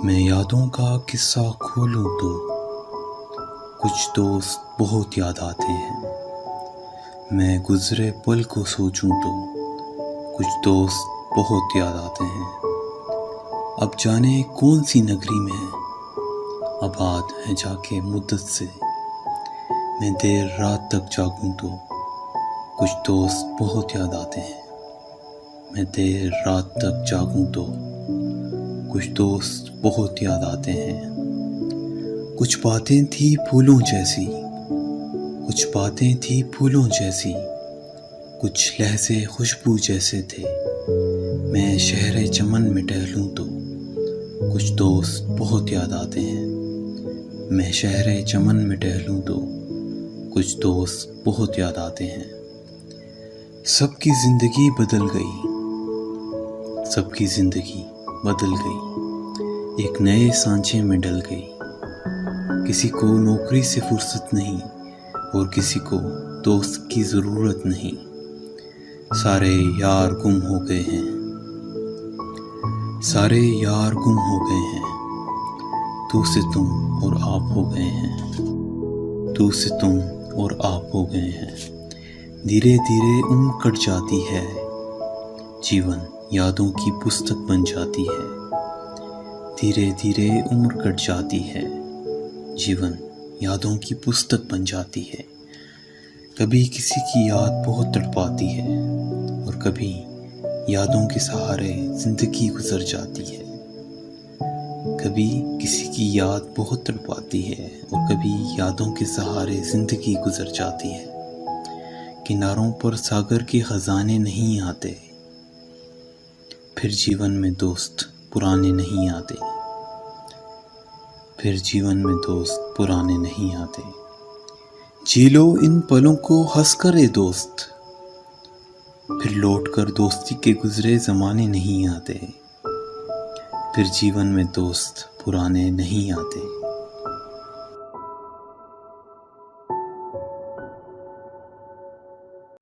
मैं यादों का किस्सा खोलूं तो कुछ दोस्त बहुत याद आते हैं। मैं गुजरे पल को सोचूं तो कुछ दोस्त बहुत याद आते हैं। अब जाने कौन सी नगरी में आबाद है जाके मुद्दत से। मैं देर रात तक जागूं तो कुछ दोस्त बहुत याद आते हैं। मैं देर रात तक जागूं तो कुछ दोस्त बहुत याद आते हैं। कुछ बातें थी फूलों जैसी, कुछ बातें थी फूलों जैसी, कुछ लहजे खुशबू जैसे थे। मैं शहरे चमन में टहलूं तो कुछ दोस्त बहुत याद आते हैं। मैं शहरे चमन में टहलूं तो कुछ दोस्त बहुत याद आते हैं। सबकी जिंदगी बदल गई, सबकी जिंदगी बदल गई, एक नए सांचे में डल गई। किसी को नौकरी से फुर्सत नहीं और किसी को दोस्त की ज़रूरत नहीं। सारे यार गुम हो गए हैं, सारे यार गुम हो गए हैं। तू से तुम और आप हो गए हैं, तू से तुम और आप हो गए हैं। धीरे धीरे उम्र कट जाती है, जीवन यादों की पुस्तक बन जाती है। धीरे धीरे उम्र कट जाती है, जीवन यादों की पुस्तक बन जाती है। कभी किसी की याद बहुत तड़पाती है और कभी यादों के सहारे जिंदगी गुजर जाती है। कभी किसी की याद बहुत तड़पाती है और कभी यादों के सहारे जिंदगी गुजर जाती है। किनारों पर सागर के खजाने नहीं आते, फिर जीवन में दोस्त पुराने नहीं आते, फिर जीवन में दोस्त पुराने नहीं आते। जी लो इन पलों को हंस कर ए दोस्त, फिर लौट कर दोस्ती के गुजरे ज़माने नहीं आते, फिर जीवन में दोस्त पुराने नहीं आते।